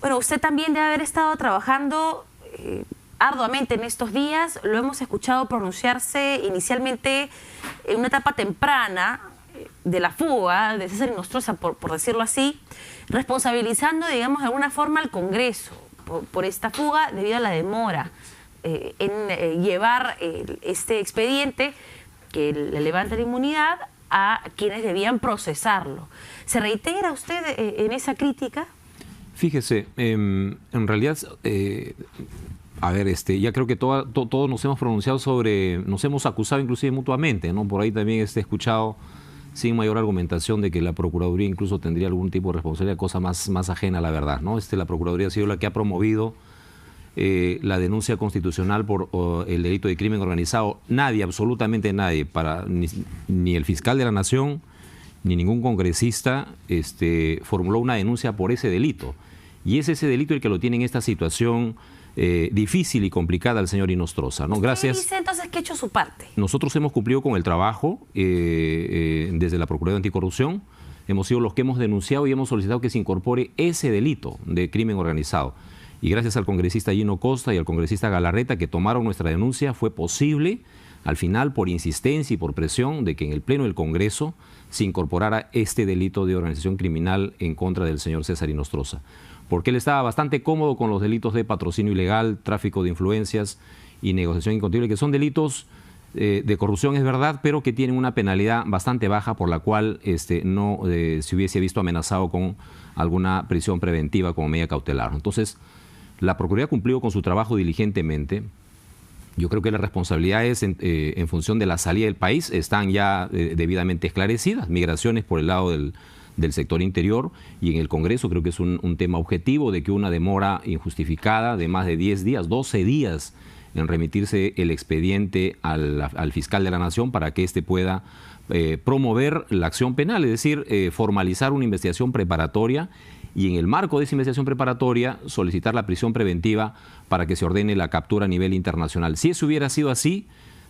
Bueno, usted también debe haber estado trabajando arduamente en estos días. Lo hemos escuchado pronunciarse inicialmente en una etapa temprana de la fuga de César Inostroza, por decirlo así, responsabilizando, digamos, de alguna forma al Congreso por esta fuga debido a la demora en llevar este expediente que le levanta la inmunidad a quienes debían procesarlo. ¿Se reitera usted en esa crítica? Fíjese, en realidad, a ver, ya creo que todos nos hemos pronunciado nos hemos acusado inclusive mutuamente, ¿no? Por ahí también he escuchado sin mayor argumentación de que la Procuraduría incluso tendría algún tipo de responsabilidad, cosa más ajena a la verdad, ¿no? La Procuraduría ha sido la que ha promovido la denuncia constitucional por el delito de crimen organizado. Nadie, absolutamente nadie, ni el fiscal de la Nación, ni ningún congresista formuló una denuncia por ese delito. Y es ese delito el que lo tiene en esta situación difícil y complicada al señor Inostroza, ¿no? Gracias. Dice entonces que ha hecho su parte. Nosotros hemos cumplido con el trabajo desde la Procuraduría Anticorrupción. Hemos sido los que hemos denunciado y hemos solicitado que se incorpore ese delito de crimen organizado. Y gracias al congresista Gino Costa y al congresista Galarreta, que tomaron nuestra denuncia, fue posible, al final, por insistencia y por presión, de que en el Pleno del Congreso se incorporara este delito de organización criminal en contra del señor César Inostroza. Porque él estaba bastante cómodo con los delitos de patrocinio ilegal, tráfico de influencias y negociación incontrolable, que son delitos de corrupción, es verdad, pero que tienen una penalidad bastante baja, por la cual no se hubiese visto amenazado con alguna prisión preventiva como medida cautelar. Entonces, la Procuraduría ha cumplido con su trabajo diligentemente. Yo creo que las responsabilidades en función de la salida del país están ya debidamente esclarecidas. Migraciones por el lado del sector interior, y en el Congreso creo que es un tema objetivo de que una demora injustificada de más de 10 días, 12 días en remitirse el expediente al fiscal de la Nación para que éste pueda promover la acción penal, es decir, formalizar una investigación preparatoria y en el marco de esa investigación preparatoria solicitar la prisión preventiva para que se ordene la captura a nivel internacional. Si eso hubiera sido así,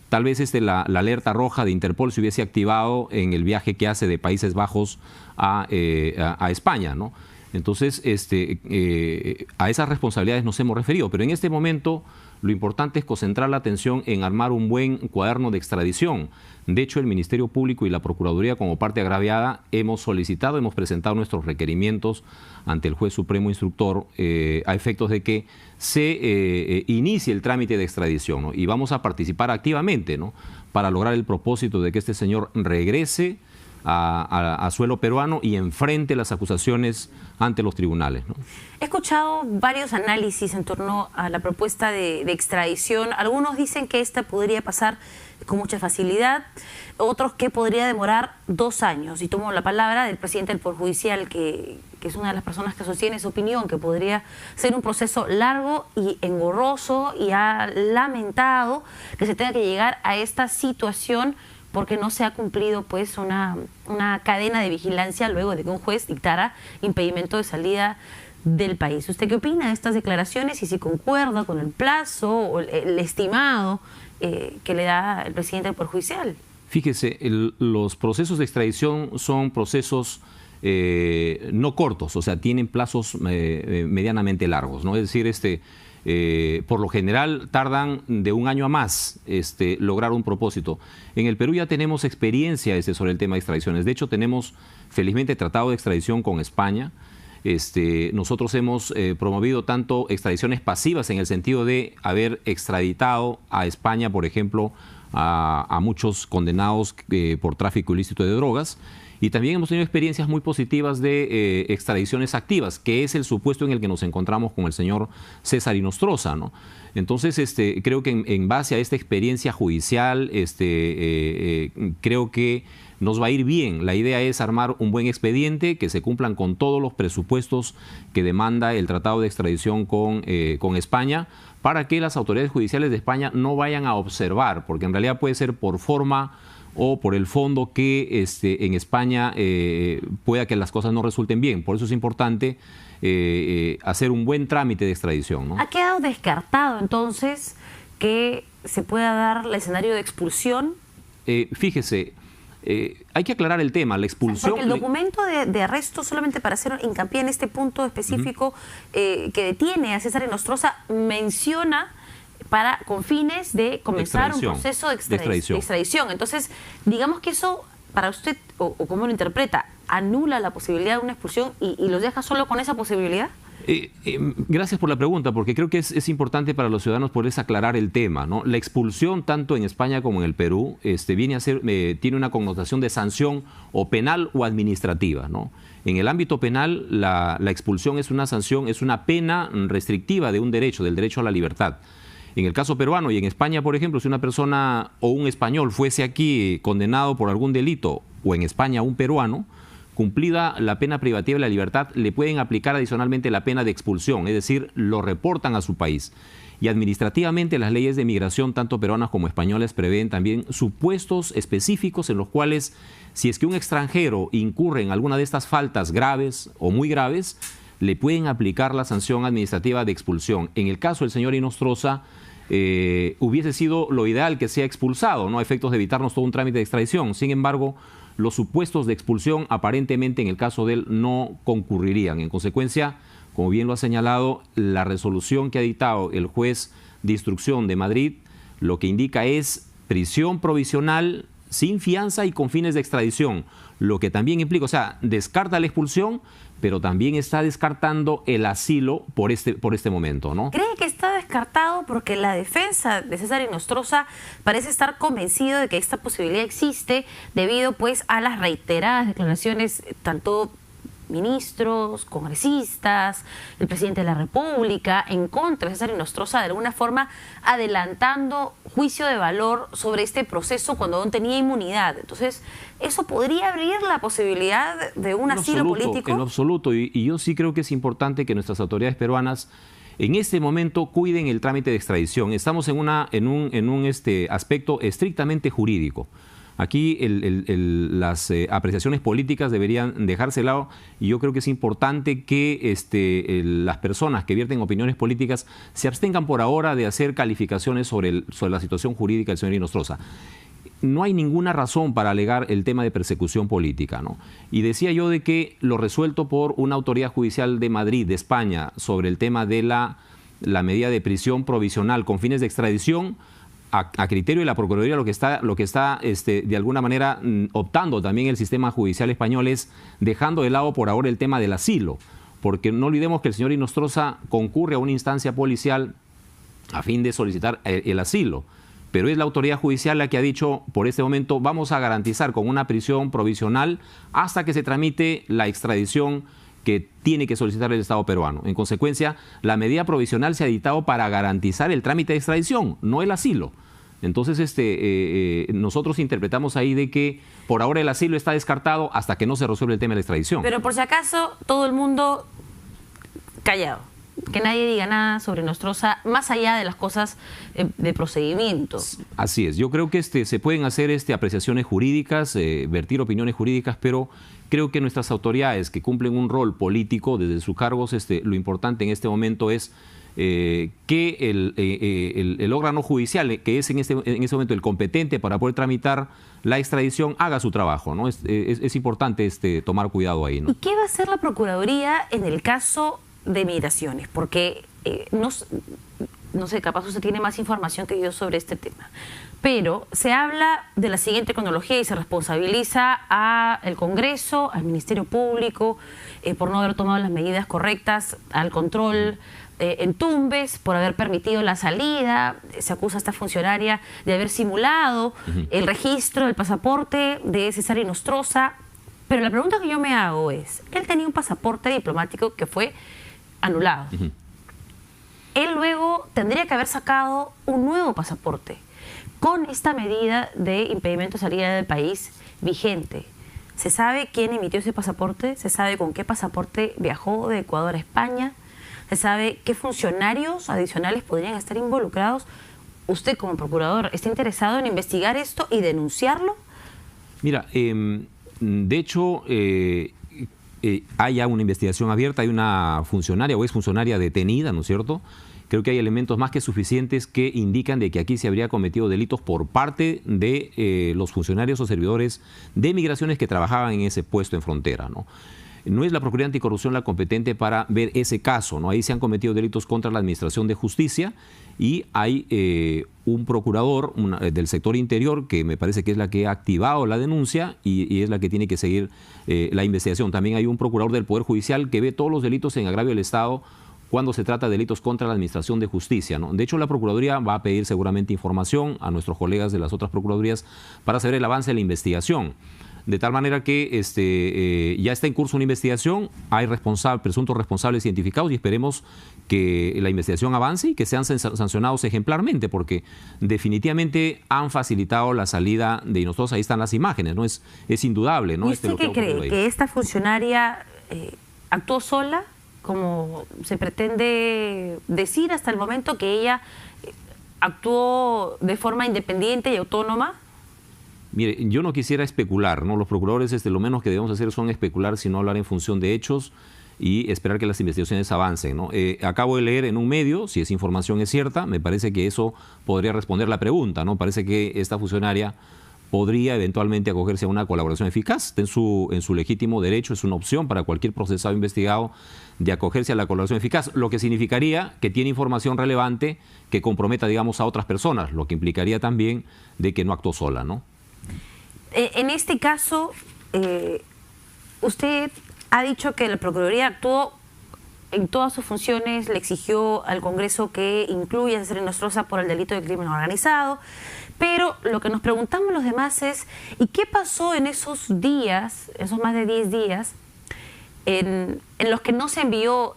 tal vez la alerta roja de Interpol se hubiese activado en el viaje que hace de Países Bajos a España, ¿no? Entonces, a esas responsabilidades nos hemos referido, pero en este momento lo importante es concentrar la atención en armar un buen cuaderno de extradición. De hecho, el Ministerio Público y la Procuraduría, como parte agraviada, hemos presentado nuestros requerimientos ante el Juez Supremo Instructor a efectos de que se inicie el trámite de extradición, ¿no? Y vamos a participar activamente, ¿no?, para lograr el propósito de que este señor regrese a suelo peruano y enfrente las acusaciones ante los tribunales, ¿no? He escuchado varios análisis en torno a la propuesta de extradición. Algunos dicen que esta podría pasar con mucha facilidad, otros que podría demorar 2 años. Y tomo la palabra del presidente del Poder Judicial, que es una de las personas que sostiene esa opinión, que podría ser un proceso largo y engorroso, y ha lamentado que se tenga que llegar a esta situación porque no se ha cumplido pues una cadena de vigilancia luego de que un juez dictara impedimento de salida del país. ¿Usted qué opina de estas declaraciones y si concuerda con el plazo o el estimado que le da el presidente del Poder Judicial? Fíjese, los procesos de extradición son procesos no cortos, o sea, tienen plazos medianamente largos, ¿no? Es decir, por lo general tardan de 1 año a más lograr un propósito. En el Perú ya tenemos experiencia sobre el tema de extradiciones. De hecho, tenemos felizmente tratado de extradición con España. Nosotros hemos promovido tanto extradiciones pasivas en el sentido de haber extraditado a España, por ejemplo, a muchos condenados por tráfico ilícito de drogas. Y también hemos tenido experiencias muy positivas de extradiciones activas, que es el supuesto en el que nos encontramos con el señor César Inostroza, ¿no? Entonces, creo que en base a esta experiencia judicial, creo que nos va a ir bien. La idea es armar un buen expediente, que se cumplan con todos los presupuestos que demanda el Tratado de Extradición con España, para que las autoridades judiciales de España no vayan a observar, porque en realidad puede ser por forma o por el fondo que en España pueda que las cosas no resulten bien. Por eso es importante hacer un buen trámite de extradición, ¿no? ¿Ha quedado descartado entonces que se pueda dar el escenario de expulsión? Fíjese, hay que aclarar el tema, la expulsión... Porque el documento de arresto, solamente para hacer hincapié en este punto específico, que detiene a César Inostroza, menciona con fines de comenzar un proceso de extradición. Entonces, digamos que eso, para usted, o cómo lo interpreta, anula la posibilidad de una expulsión y los deja solo con esa posibilidad. Gracias por la pregunta, porque creo que es importante para los ciudadanos poder aclarar el tema, ¿no? La expulsión, tanto en España como en el Perú, viene a ser, tiene una connotación de sanción o penal o administrativa, ¿no? En el ámbito penal, la expulsión es una sanción, es una pena restrictiva de un derecho, del derecho a la libertad. En el caso peruano y en España, por ejemplo, si una persona o un español fuese aquí condenado por algún delito, o en España un peruano, cumplida la pena privativa de la libertad, le pueden aplicar adicionalmente la pena de expulsión, es decir, lo reportan a su país. Y administrativamente las leyes de migración, tanto peruanas como españolas, prevén también supuestos específicos en los cuales, si es que un extranjero incurre en alguna de estas faltas graves o muy graves, le pueden aplicar la sanción administrativa de expulsión. En el caso del señor Inostroza, hubiese sido lo ideal que sea expulsado, ¿no? A efectos de evitarnos todo un trámite de extradición. Sin embargo, los supuestos de expulsión aparentemente en el caso de él no concurrirían. En consecuencia, como bien lo ha señalado, la resolución que ha dictado el juez de instrucción de Madrid lo que indica es prisión provisional sin fianza y con fines de extradición, lo que también implica, o sea, descarta la expulsión, pero también está descartando el asilo por este momento, ¿no? ¿Cree que está descartado porque la defensa de César Inostroza parece estar convencido de que esta posibilidad existe debido pues a las reiteradas declaraciones tanto ministros, congresistas, el presidente de la República en contra de César Inostroza, de alguna forma adelantando juicio de valor sobre este proceso cuando aún tenía inmunidad? Entonces, ¿eso podría abrir la posibilidad de un asilo político? En lo absoluto, y yo sí creo que es importante que nuestras autoridades peruanas en este momento cuiden el trámite de extradición. Estamos en un aspecto estrictamente jurídico. Aquí las apreciaciones políticas deberían dejarse de lado, y yo creo que es importante que las personas que vierten opiniones políticas se abstengan por ahora de hacer calificaciones sobre la situación jurídica del señor Inostroza. No hay ninguna razón para alegar el tema de persecución política, ¿no? Y decía yo de que lo resuelto por una autoridad judicial de Madrid, de España, sobre el tema de la medida de prisión provisional con fines de extradición, a criterio de la Procuraduría, lo que está de alguna manera optando también el sistema judicial español es dejando de lado por ahora el tema del asilo, porque no olvidemos que el señor Inostroza concurre a una instancia policial a fin de solicitar el asilo, pero es la autoridad judicial la que ha dicho, por este momento vamos a garantizar con una prisión provisional hasta que se tramite la extradición que tiene que solicitar el Estado peruano. En consecuencia, la medida provisional se ha dictado para garantizar el trámite de extradición, no el asilo. Entonces, nosotros interpretamos ahí de que por ahora el asilo está descartado hasta que no se resuelve el tema de la extradición. Pero por si acaso, todo el mundo callado. Que nadie diga nada sobre Inostroza, más allá de las cosas de procedimiento. Así es. Yo creo que se pueden hacer apreciaciones jurídicas, vertir opiniones jurídicas, pero creo que nuestras autoridades que cumplen un rol político desde sus cargos, lo importante en este momento es que el órgano judicial, que es en ese momento el competente para poder tramitar la extradición, haga su trabajo, ¿no? Es importante tomar cuidado ahí, ¿no? ¿Y qué va a hacer la Procuraduría en el caso de migraciones? Porque no sé, capaz usted tiene más información que yo sobre este tema, pero se habla de la siguiente cronología y se responsabiliza al Congreso, al Ministerio Público, por no haber tomado las medidas correctas, al control en Tumbes, por haber permitido la salida. Se acusa a esta funcionaria de haber simulado el registro del pasaporte de César Inostroza. Pero la pregunta que yo me hago es, él tenía un pasaporte diplomático que fue anulado. Él luego tendría que haber sacado un nuevo pasaporte con esta medida de impedimento de salida del país vigente. ¿Se sabe quién emitió ese pasaporte? ¿Se sabe con qué pasaporte viajó de Ecuador a España? ¿Se sabe qué funcionarios adicionales podrían estar involucrados? ¿Usted como procurador está interesado en investigar esto y denunciarlo? Mira, de hecho, hay ya una investigación abierta, hay una funcionaria o exfuncionaria detenida, ¿no es cierto? Creo que hay elementos más que suficientes que indican de que aquí se habría cometido delitos por parte de los funcionarios o servidores de migraciones que trabajaban en ese puesto en frontera, ¿no? No es la Procuraduría Anticorrupción la competente para ver ese caso, ¿no? Ahí se han cometido delitos contra la Administración de Justicia y hay un procurador del sector interior que me parece que es la que ha activado la denuncia y es la que tiene que seguir la investigación. También hay un procurador del Poder Judicial que ve todos los delitos en agravio del Estado cuando se trata de delitos contra la Administración de Justicia, ¿no? De hecho, la Procuraduría va a pedir seguramente información a nuestros colegas de las otras Procuradurías para saber el avance de la investigación. De tal manera que ya está en curso una investigación, hay presuntos responsables identificados y esperemos que la investigación avance y que sean sancionados ejemplarmente, porque definitivamente han facilitado la salida de Inostosa. Ahí están las imágenes, ¿no? Es indudable, ¿no? ¿Y usted qué cree? ¿Que esta funcionaria actuó sola, como se pretende decir hasta el momento, que ella actuó de forma independiente y autónoma? Mire, yo no quisiera especular, ¿no? Los procuradores lo menos que debemos hacer son especular, sino hablar en función de hechos y esperar que las investigaciones avancen, ¿no? Acabo de leer en un medio, si esa información es cierta, me parece que eso podría responder la pregunta, ¿no? Parece que esta funcionaria podría eventualmente acogerse a una colaboración eficaz. Está en su legítimo derecho, es una opción para cualquier procesado investigado de acogerse a la colaboración eficaz, lo que significaría que tiene información relevante que comprometa, digamos, a otras personas, lo que implicaría también de que no actuó sola, ¿no? En este caso, usted ha dicho que la Procuraduría actuó en todas sus funciones, le exigió al Congreso que incluya a César Inostroza por el delito de crimen organizado, pero lo que nos preguntamos los demás es, ¿y qué pasó en esos días, esos más de 10 días, en los que no se envió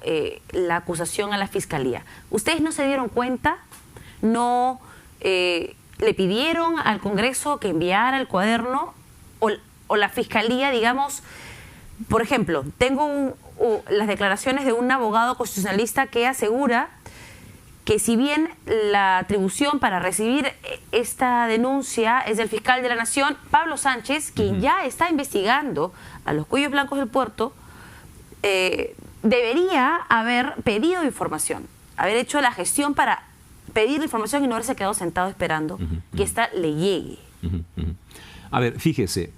la acusación a la Fiscalía? ¿Ustedes no se dieron cuenta? ¿No le pidieron al Congreso que enviara el cuaderno? ¿O la Fiscalía, digamos, por ejemplo, tengo las declaraciones de un abogado constitucionalista que asegura que si bien la atribución para recibir esta denuncia es del fiscal de la Nación, Pablo Sánchez, quien ya está investigando a los cuellos blancos del puerto, debería haber pedido información, haber hecho la gestión para pedir información y no haberse quedado sentado esperando que esta le llegue. A ver, fíjese,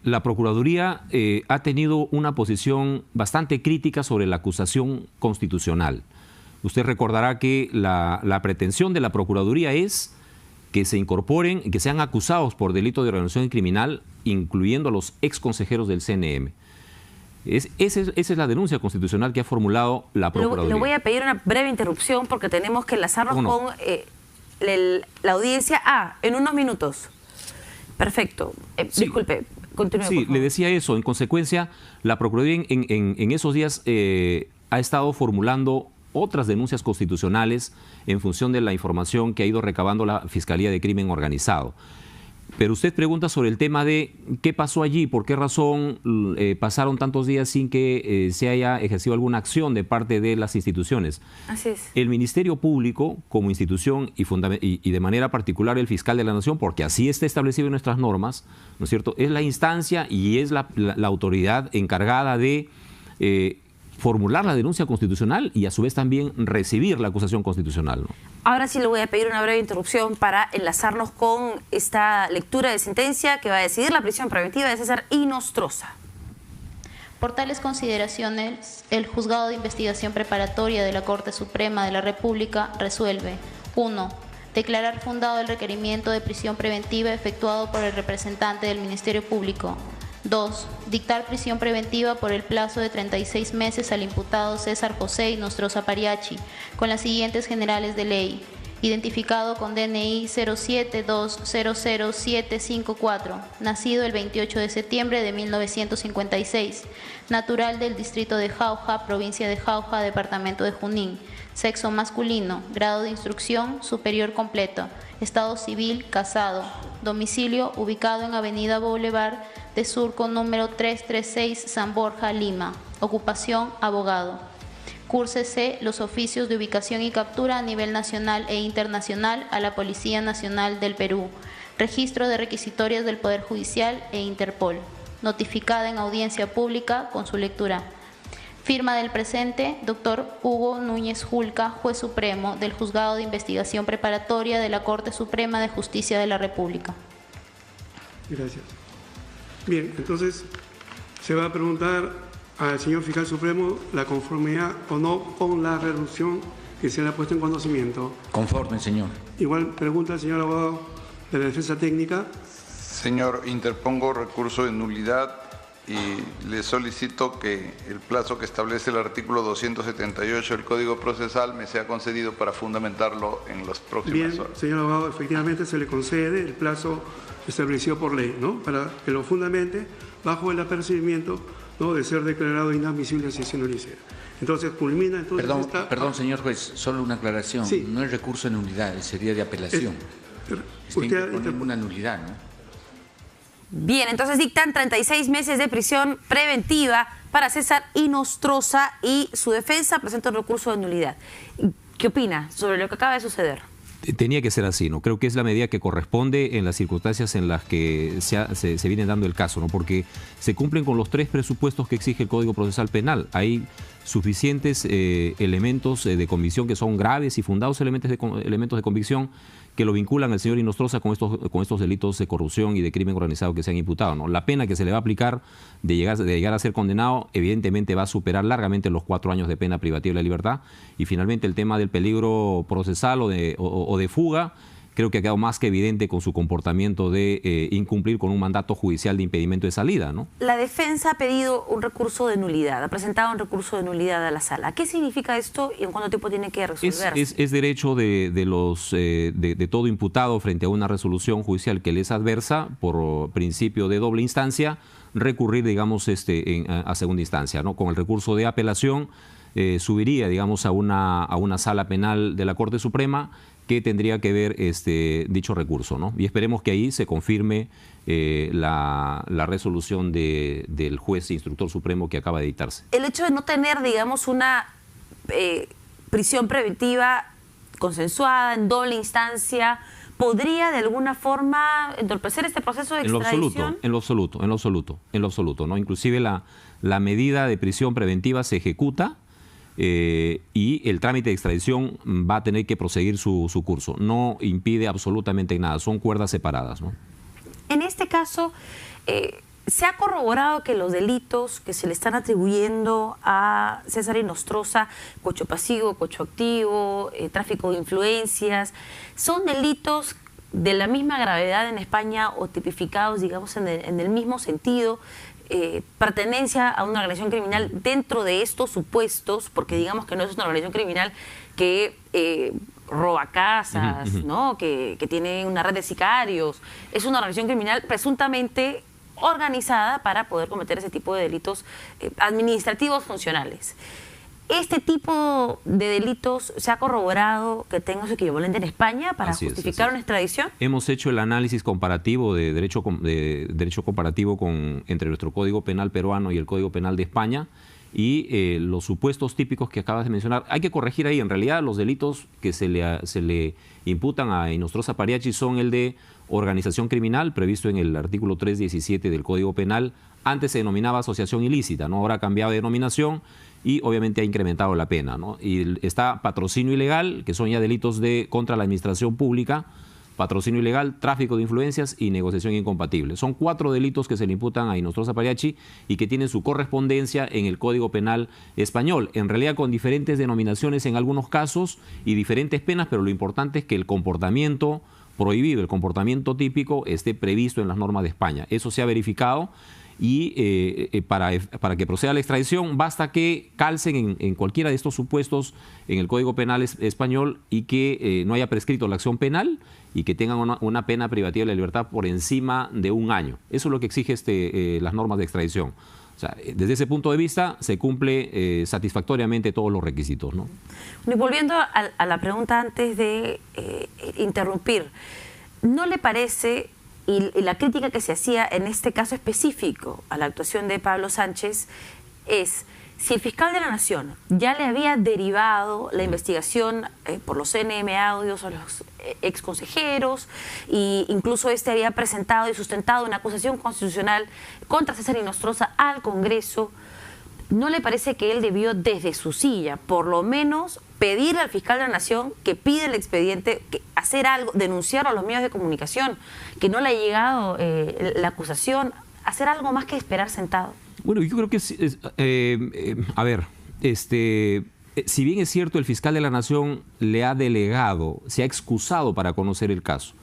la Procuraduría ha tenido una posición bastante crítica sobre la acusación constitucional. Usted recordará que la pretensión de la Procuraduría es que se incorporen, que sean acusados por delito de organización criminal, incluyendo a los exconsejeros del CNM. Esa es la denuncia constitucional que ha formulado la Procuraduría. Le voy a pedir una breve interrupción porque tenemos que enlazarnos con la audiencia. En unos minutos. Perfecto. Sí. Disculpe, continúe. Sí, le decía eso. En consecuencia, la Procuraduría en esos días ha estado formulando otras denuncias constitucionales en función de la información que ha ido recabando la Fiscalía de Crimen Organizado. Pero usted pregunta sobre el tema de qué pasó allí, por qué razón pasaron tantos días sin que se haya ejercido alguna acción de parte de las instituciones. Así es. El Ministerio Público, como institución y de manera particular el fiscal de la Nación, porque así está establecido en nuestras normas, ¿no es cierto?, es la instancia y es la autoridad encargada de formular la denuncia constitucional y a su vez también recibir la acusación constitucional, ¿no? Ahora sí le voy a pedir una breve interrupción para enlazarnos con esta lectura de sentencia que va a decidir la prisión preventiva de César Inostroza. Por tales consideraciones, el Juzgado de Investigación Preparatoria de la Corte Suprema de la República resuelve: 1. Declarar fundado el requerimiento de prisión preventiva efectuado por el representante del Ministerio Público. 2. Dictar prisión preventiva por el plazo de 36 meses al imputado César José Inostroza Pariachi, con las siguientes generales de ley: identificado con DNI 072000754, nacido el 28 de septiembre de 1956, natural del distrito de Jauja, provincia de Jauja, departamento de Junín, sexo masculino, grado de instrucción superior completo, estado civil casado, domicilio ubicado en Avenida Boulevard de Surco número 336, San Borja, Lima, ocupación abogado. Cúrsese los oficios de ubicación y captura a nivel nacional e internacional a la Policía Nacional del Perú, registro de requisitorias del Poder Judicial e Interpol. notificada en audiencia pública con su lectura. Firma del presente, doctor Hugo Núñez Julca, juez supremo del Juzgado de Investigación Preparatoria de la Corte Suprema de Justicia de la República. Gracias. Bien, entonces se va a preguntar al señor fiscal supremo la conformidad o no con la resolución que se le ha puesto en conocimiento. Conforme, señor. Igual pregunta al señor abogado de la defensa técnica. Señor, interpongo recurso de nulidad y le solicito que el plazo que establece el artículo 278 del Código Procesal me sea concedido para fundamentarlo en las próximas horas. Señor abogado, efectivamente se le concede el plazo establecido por ley, ¿no? Para que lo fundamente bajo el apercibimiento, ¿no?, de ser declarado inadmisible si se no lo hiciera. Entonces culmina entonces Perdón, señor juez, solo una aclaración. Sí. No es recurso de nulidad, sería de apelación. Usted una nulidad, ¿no? Bien, entonces dictan 36 meses de prisión preventiva para César Inostroza y su defensa presenta un recurso de nulidad. ¿Qué opina sobre lo que acaba de suceder? Tenía que ser así, ¿no? Creo que es la medida que corresponde en las circunstancias en las que se viene dando el caso, ¿no? Porque se cumplen con los 3 presupuestos que exige el Código Procesal Penal. Hay suficientes elementos de convicción que son graves y fundados elementos de convicción que lo vinculan al señor Inostroza con estos delitos de corrupción y de crimen organizado que se han imputado, ¿no? La pena que se le va a aplicar de llegar a ser condenado evidentemente va a superar largamente los 4 años de pena privativa de la libertad, y finalmente el tema del peligro procesal o de fuga creo que ha quedado más que evidente con su comportamiento de incumplir con un mandato judicial de impedimento de salida, ¿no? La defensa ha pedido un recurso de nulidad, ha presentado un recurso de nulidad a la sala. ¿Qué significa esto y en cuánto tiempo tiene que resolverse? Es derecho de todo imputado frente a una resolución judicial que les adversa por principio de doble instancia, recurrir, digamos, a segunda instancia, ¿no? Con el recurso de apelación subiría, digamos, a una sala penal de la Corte Suprema que tendría que ver dicho recurso, ¿no? Y esperemos que ahí se confirme la resolución del juez instructor supremo que acaba de dictarse. El hecho de no tener, digamos, una prisión preventiva consensuada en doble instancia, ¿podría de alguna forma entorpecer este proceso de extradición? En lo absoluto, ¿no? Inclusive la medida de prisión preventiva se ejecuta y el trámite de extradición va a tener que proseguir su curso. No impide absolutamente nada, son cuerdas separadas, ¿no? En este caso, se ha corroborado que los delitos que se le están atribuyendo a César Inostroza, cohecho pasivo, cohecho activo, tráfico de influencias, son delitos de la misma gravedad en España o tipificados, digamos, en el mismo sentido. Pertenencia a una organización criminal dentro de estos supuestos, porque digamos que no es una organización criminal que roba casas, ¿no? Que tiene una red de sicarios. Es una organización criminal presuntamente organizada para poder cometer ese tipo de delitos administrativos funcionales. ¿Este tipo de delitos se ha corroborado que tenga su equivalente en España para justificar una extradición? Hemos hecho el análisis comparativo de derecho comparativo entre nuestro Código Penal peruano y el Código Penal de España, y los supuestos típicos que acabas de mencionar. Hay que corregir ahí, en realidad los delitos que se le imputan a Inostroza Pariachi son el de organización criminal, previsto en el artículo 317 del Código Penal. Antes se denominaba asociación ilícita, ¿no? Ahora ha cambiado de denominación y obviamente ha incrementado la pena, ¿no? Y está patrocinio ilegal, que son ya delitos contra la administración pública, patrocinio ilegal, tráfico de influencias y negociación incompatible. Son 4 delitos que se le imputan a Inostroza Pariachi y que tienen su correspondencia en el Código Penal español, en realidad con diferentes denominaciones en algunos casos y diferentes penas, pero lo importante es que el comportamiento prohibido, el comportamiento típico, esté previsto en las normas de España. Eso se ha verificado. Y para que proceda la extradición basta que calcen en cualquiera de estos supuestos en el Código Penal español y que no haya prescrito la acción penal y que tengan una pena privativa de la libertad por encima de 1 año. Eso es lo que exige las normas de extradición. O sea, desde ese punto de vista se cumple satisfactoriamente todos los requisitos, ¿no? Y volviendo a la pregunta antes de interrumpir, ¿no le parece, y la crítica que se hacía en este caso específico a la actuación de Pablo Sánchez es, Si el fiscal de la Nación ya le había derivado la investigación por los CNM audios a los exconsejeros, e incluso había presentado y sustentado una acusación constitucional contra César Inostroza al Congreso, ¿no le parece que él debió desde su silla, por lo menos, pedirle al fiscal de la Nación que pide el expediente, hacer algo, denunciar a los medios de comunicación, que no le ha llegado la acusación, hacer algo más que esperar sentado? Bueno, yo creo que si bien es cierto, el fiscal de la Nación le ha delegado, se ha excusado para conocer el caso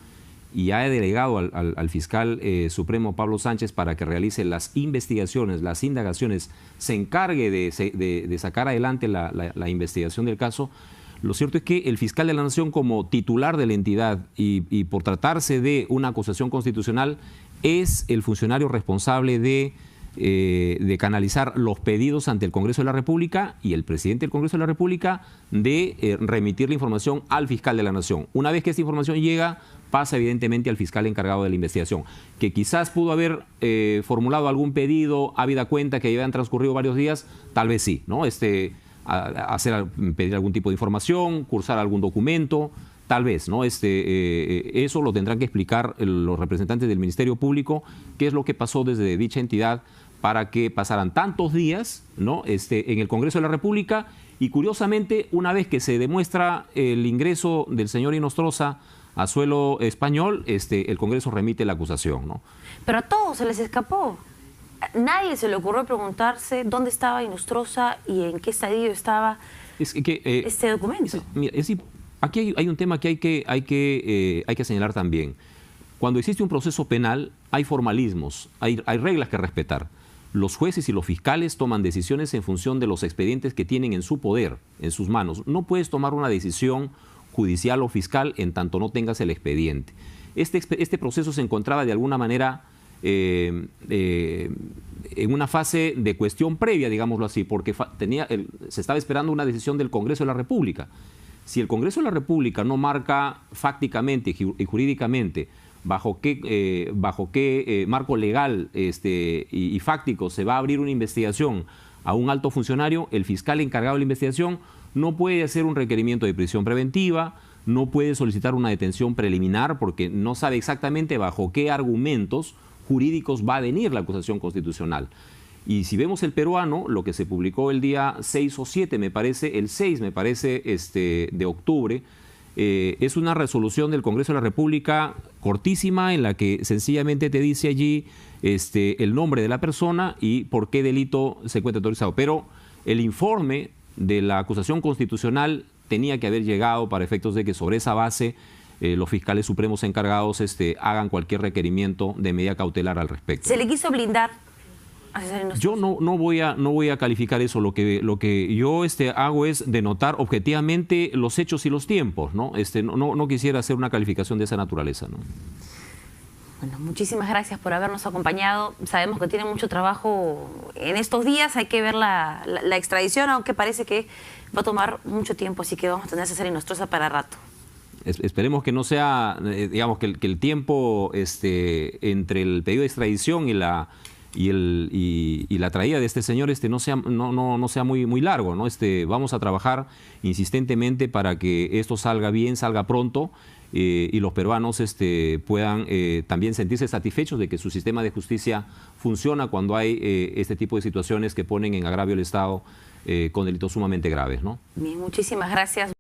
y ha delegado al fiscal supremo Pablo Sánchez para que realice las investigaciones, las indagaciones, se encargue de sacar adelante la investigación del caso, lo cierto es que el fiscal de la Nación, como titular de la entidad y por tratarse de una acusación constitucional, es el funcionario responsable de canalizar los pedidos ante el Congreso de la República, y el presidente del Congreso de la República de remitir la información al fiscal de la Nación. Una vez que esta información llega, pasa evidentemente al fiscal encargado de la investigación, que quizás pudo haber formulado algún pedido, habida cuenta que ya han transcurrido varios días, tal vez sí, ¿no? Pedir algún tipo de información, cursar algún documento, tal vez, ¿no? Eso lo tendrán que explicar los representantes del Ministerio Público, qué es lo que pasó desde dicha entidad para que pasaran tantos días, ¿no? En el Congreso de la República, y curiosamente, una vez que se demuestra el ingreso del señor Inostroza a suelo español, el Congreso remite la acusación, ¿no? Pero a todos se les escapó. Nadie se le ocurrió preguntarse dónde estaba Inostroza y en qué estadio estaba este documento. Aquí hay un tema que hay que señalar también. Cuando existe un proceso penal, hay formalismos, hay reglas que respetar. Los jueces y los fiscales toman decisiones en función de los expedientes que tienen en su poder, en sus manos. No puedes tomar una decisión judicial o fiscal en tanto no tengas el expediente. Este proceso se encontraba de alguna manera en una fase de cuestión previa, digámoslo así, porque se estaba esperando una decisión del Congreso de la República. Si el Congreso de la República no marca fácticamente y jurídicamente bajo qué marco legal y fáctico se va a abrir una investigación a un alto funcionario, el fiscal encargado de la investigación no puede hacer un requerimiento de prisión preventiva, no puede solicitar una detención preliminar porque no sabe exactamente bajo qué argumentos jurídicos va a venir la acusación constitucional. Y si vemos el peruano, lo que se publicó el día 6 o 7, me parece, el 6 me parece de octubre, es una resolución del Congreso de la República cortísima en la que sencillamente te dice allí el nombre de la persona y por qué delito se encuentra autorizado. Pero el informe de la acusación constitucional tenía que haber llegado para efectos de que sobre esa base los fiscales supremos encargados hagan cualquier requerimiento de medida cautelar al respecto. ¿Se le quiso blindar? Yo no voy a calificar eso. Lo que yo hago es denotar objetivamente los hechos y los tiempos, ¿no? No quisiera hacer una calificación de esa naturaleza, ¿no? Bueno, muchísimas gracias por habernos acompañado. Sabemos que tiene mucho trabajo en estos días. Hay que ver la extradición, aunque parece que va a tomar mucho tiempo, así que vamos a tener a César Inostroza para rato. Esperemos que no sea, digamos, que el tiempo entre el pedido de extradición y la traída de este señor no sea muy largo, ¿no? Vamos a trabajar insistentemente para que esto salga bien, salga pronto, y los peruanos puedan también sentirse satisfechos de que su sistema de justicia funciona cuando hay este tipo de situaciones que ponen en agravio al Estado con delitos sumamente graves, ¿no? Bien, muchísimas gracias.